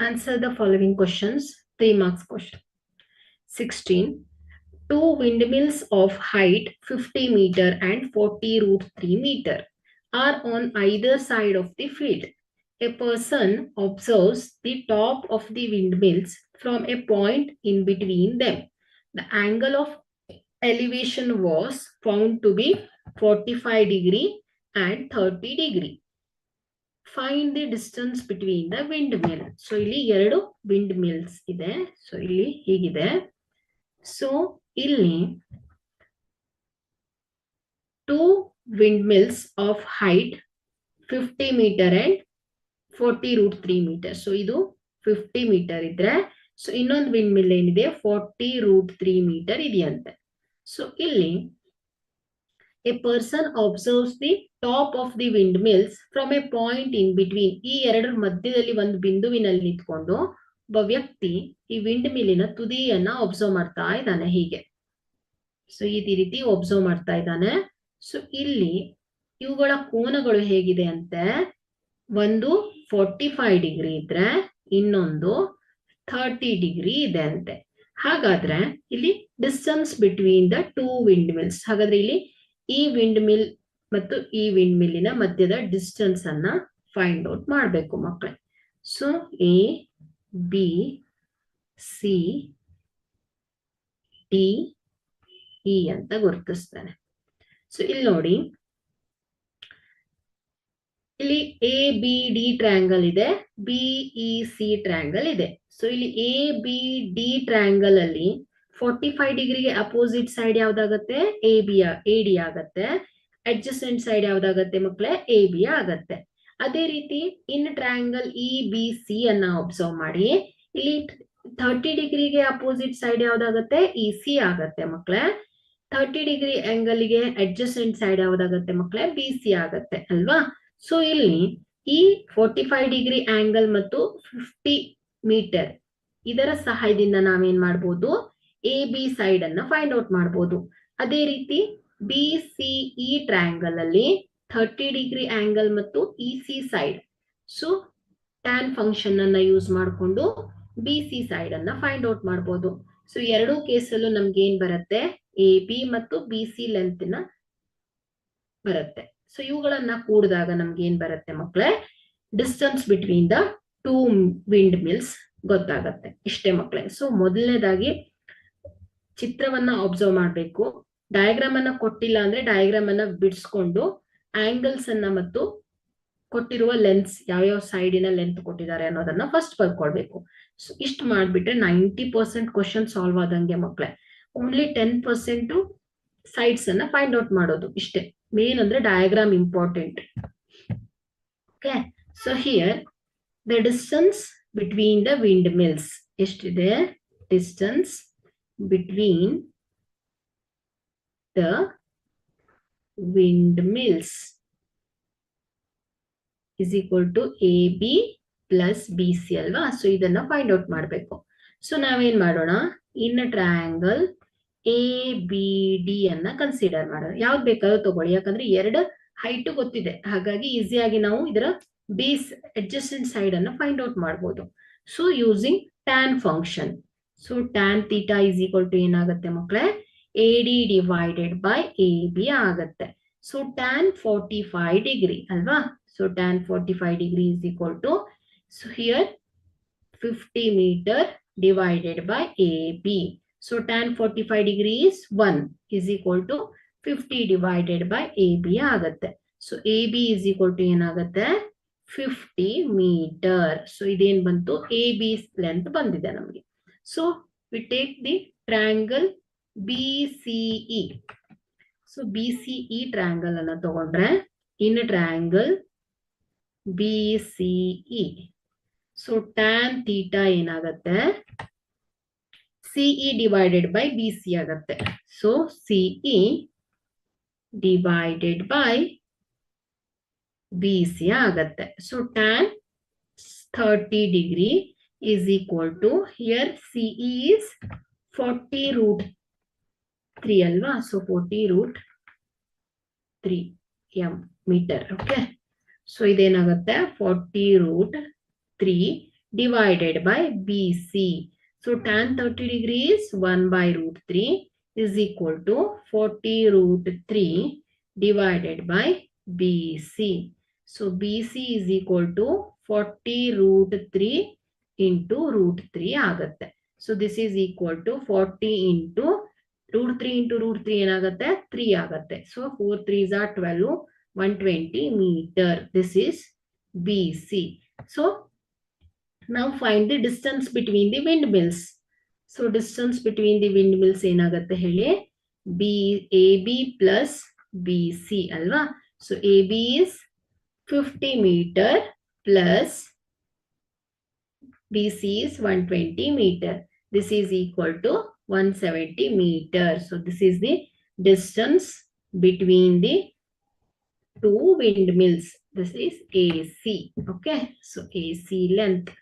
Answer the following questions. 3 marks question. 16. Two windmills of height 50 meter and 40 root 3 meter are on either side of the field. A person observes the top of the windmills from a point in between them. The angle of elevation was found to be 45 degree and 30 degree. Find the distance between the windmill. So ಇಲ್ಲಿ ಎರಡು windmills ಇದೆ. So ಇಲ್ಲಿ ಹೀಗಿದೆ. So ಇಲ್ಲಿ two windmills of height 50 meter and 40 root 3 meter. So ಇದು 50 meter ಇದ್ರೆ so ಇನ್ನೊಂದು windmill ಏನಿದೆ 40 root 3 meter ಇದೆಯಂತೆ. ಸೊ ಇಲ್ಲಿ a person observes the top of the windmills from a point in between. ಈ ಎರಡರ ಮಧ್ಯದಲ್ಲಿ ಒಂದು ಬಿಂದುವಿನಲ್ಲಿ ನಿಂತ್ಕೊಂಡು ಒಬ್ಬ ವ್ಯಕ್ತಿ ಈ ವಿಂಡ್ಮಿಲ್ಲಿನ ತುದಿಯನ್ನ ಒಬ್ಸರ್ವ್ ಮಾಡ್ತಾ ಇದ್ದಾನೆ ಹೀಗೆ. ಸೊ ಈ ರೀತಿ ಒಬ್ಸರ್ವ್ ಮಾಡ್ತಾ ಇದ್ದಾನೆ. ಸೊ ಇಲ್ಲಿ ಇವುಗಳ ಕೋನಗಳು ಹೇಗಿದೆ ಅಂತೆ, ಒಂದು 45 ಡಿಗ್ರಿ ಇದ್ರೆ ಇನ್ನೊಂದು 30 ಡಿಗ್ರಿ ಇದೆ ಅಂತೆ. ಹಾಗಾದ್ರೆ ಇಲ್ಲಿ distance between the two windmills, ಹಾಗಾದ್ರೆ ಇಲ್ಲಿ ಈ ವಿಂಡ್ ಮಿಲ್ ಮತ್ತು ಈ ವಿಂಡ್ ಮಿಲ್ಲಿನ ಮಧ್ಯದ ಡಿಸ್ಟೆನ್ಸ್ ಅನ್ನ ಫೈಂಡ್ ಔಟ್ ಮಾಡಬೇಕು ಮಕ್ಕಳೇ. So A B C D E ಅಂತ ಗುರುತಿಸ್ತಾನೆ. ಸೊ ಇಲ್ಲಿ ನೋಡಿ, ಇಲ್ಲಿ ಎ ಬಿ ಡಿ ಟ್ರಯಾಂಗಲ್ ಇದೆ, ಬಿ ಇ ಸಿ ಟ್ರಯಾಂಗಲ್ ಇದೆ. ಸೊ ಇಲ್ಲಿ ಎ ಬಿ ಡಿ ಟ್ರಯಾಂಗಲ್ ಅಲ್ಲಿ 45 ಡಿಗ್ರಿಗೆ ಅಪೋಸಿಟ್ ಸೈಡ್ ಯಾವ್ದಾಗತ್ತೆ, ಎ ಡಿ ಆಗತ್ತೆ. ಅಡ್ಜಸೆಂಟ್ ಸೈಡ್ ಯಾವ್ದಾಗತ್ತೆ ಮಕ್ಕಳೇ, ಎ ಬಿ ಆಗತ್ತೆ. ಅದೇ ರೀತಿ in triangle E B C ಅನ್ನ ಒಬ್ಸರ್ವ್ ಮಾಡಿ, ಇಲ್ಲಿ 30 ಡಿಗ್ರಿಗೆ ಅಪೋಸಿಟ್ ಸೈಡ್ ಯಾವ್ದಾಗತ್ತೆ, ಇ ಸಿ ಆಗತ್ತೆ ಮಕ್ಕಳೇ. 30 ಡಿಗ್ರಿ ಆಂಗಲ್ ಗೆ ಅಡ್ಜಸೆಂಟ್ ಸೈಡ್ ಯಾವ್ದಾಗತ್ತೆ ಮಕ್ಕಳೇ, ಬಿ ಸಿ ಆಗತ್ತೆ ಅಲ್ವಾ. ಸೊ ಇಲ್ಲಿ ಈ 45 ಡಿಗ್ರಿ ಆಂಗಲ್ ಮತ್ತು 50 ಮೀಟರ್ ಇದರ ಸಹಾಯದಿಂದ ನಾವೇನ್ ಮಾಡ್ಬೋದು, ಎ ಬಿ ಸೈಡ್ ಅನ್ನ ಫೈಂಡ್ ಔಟ್ ಮಾಡ್ಬೋದು. ಅದೇ ರೀತಿ ಬಿ ಸಿ ಇ ಟ್ರಯಾಂಗಲ್ ಅಲ್ಲಿ 30 ಡಿಗ್ರಿ ಆಂಗಲ್ ಮತ್ತು E C side, so tan function ಅನ್ನ ಯೂಸ್ ಮಾಡಿಕೊಂಡು ಬಿ ಸಿ ಸೈಡ್ ಅನ್ನ ಫೈಂಡ್ ಔಟ್ ಮಾಡ್ಬೋದು. ಸೊ ಎರಡೂ ಕೇಸಲ್ಲೂ ನಮ್ಗೆ ಏನ್ ಬರುತ್ತೆ, ಎ ಬಿ ಮತ್ತು ಬಿ ಸಿ ಲೆಂತ್ ನ ಬರುತ್ತೆ. ಸೊ ಇವುಗಳನ್ನ ಕೂಡಿದಾಗ ನಮ್ಗೆ ಏನ್ ಬರುತ್ತೆ ಮಕ್ಕಳೇ, distance between the two windmills ಗೊತ್ತಾಗತ್ತೆ. ಇಷ್ಟೇ ಮಕ್ಕಳೇ. ಸೊ ಮೊದಲನೇದಾಗಿ ಚಿತ್ರವನ್ನ ಅಬ್ಸರ್ವ್ ಮಾಡ್ಬೇಕು. ಡಯಾಗ್ರಾಮ್ ಅನ್ನ ಕೊಟ್ಟಿಲ್ಲ ಅಂದ್ರೆ ಡಯಾಗ್ರಾಮ್ ಅನ್ನ ಬಿಡಿಸ್ಕೊಂಡು ಆಂಗಲ್ಸ್ ಅನ್ನ ಮತ್ತು ಕೊಟ್ಟಿರುವ ಲೆನ್ಸ್ ಯಾವ್ಯಾವ ಸೈಡಿನ ಲೆಂತ್ ಕೊಟ್ಟಿದ್ದಾರೆ ಅನ್ನೋದನ್ನ ಫಸ್ಟ್ ಬರ್ಕೊಳ್ಬೇಕು. ಸೊ ಇಷ್ಟು ಮಾಡ್ಬಿಟ್ರೆ 90% ಕ್ವಶನ್ ಸಾಲ್ವ್ ಆದಂಗೆ ಮಕ್ಕಳೇ. ಓನ್ಲಿ 10% ಸೈಡ್ಸ್ ಅನ್ನ ಫೈಂಡ್ ಔಟ್ ಮಾಡೋದು ಇಷ್ಟೇ. ಮೇನ್ ಅಂದ್ರೆ diagram important. Okay, so here the distance between the windmills ಎಷ್ಟಿದೆ, distance between the windmills is equal to AB plus BC ಅಲ್ವಾ. ಸೊ ಇದನ್ನ ಫೈಂಡ್ ಔಟ್ ಮಾಡಬೇಕು. ಸೊ ನಾವೇನ್ ಮಾಡೋಣ, in triangle A B D ಅನ್ನ consider ಮಾಡೋಣ. ಯಾವ್ದು ಬೇಕಾದ್ರೂ ತಗೊಳ್ಳಿ, ಯಾಕಂದ್ರೆ ಎರಡು ಹೈಟ್ ಗೊತ್ತಿದೆ, ಹಾಗಾಗಿ ಈಸಿಯಾಗಿ ನಾವು ಇದರ ಬೇಸ್ ಅಡ್ಜಸ್ಟೆಂಟ್ ಸೈಡ್ ಅನ್ನ ಫೈಂಡ್ ಔಟ್ ಮಾಡಬಹುದು. So using tan function. So tan theta is equal to ಏನಾಗುತ್ತೆ ಮಕ್ಕಳೇ, A D divided by A B ಆಗತ್ತೆ. ಸೊ ಟ್ಯಾನ್ 45 ಡಿಗ್ರಿ ಅಲ್ವಾ. So tan 45 degree is equal to, so here 50 metre divided by A B. So tan 45 degree is 1 is equal to 50 divided by A B ಆಗತ್ತೆ. So A B is equal to ಏನಾಗುತ್ತೆ, 50 metre. So ಇದೇನ್ ಬಂತು, A B length ಬಂದಿದೆ ನಮಗೆ. So we take the triangle BCE. So BCE triangle ಅನ್ನ ತಗೊಂಡ್ರೆ, in triangle BCE, so tan theta ಏನಾಗುತ್ತೆ, CE divided by BC ಆಗತ್ತೆ. So CE divided by BC ಆಗತ್ತೆ. So tan 30 degree is equal to, here CE is 40 root 3 alva. So 40 root 3 meter. Okay. So idenagatte 40 root 3 divided by BC. So tan 30 degree is 1 by root 3 is equal to 40 root 3 divided by BC. So BC is equal to 40 root 3 into root 3 ಆಗುತ್ತೆ. So this is equal to 40 into root 3 into root 3 ಏನಾಗುತ್ತೆ 3 ಆಗುತ್ತೆ. So 4 3s are 12, 120 meter. This is BC. So now find the distance between the windmills. So distance between the windmills ಏನಾಗುತ್ತೆ ಹೇಳಿ AB plus BC ಅಲ್ವಾ. So AB is 50 meter plus BC is 120 meter. This is equal to 170 meter. So this is the distance between the two windmills. This is AC. Okay. So AC length.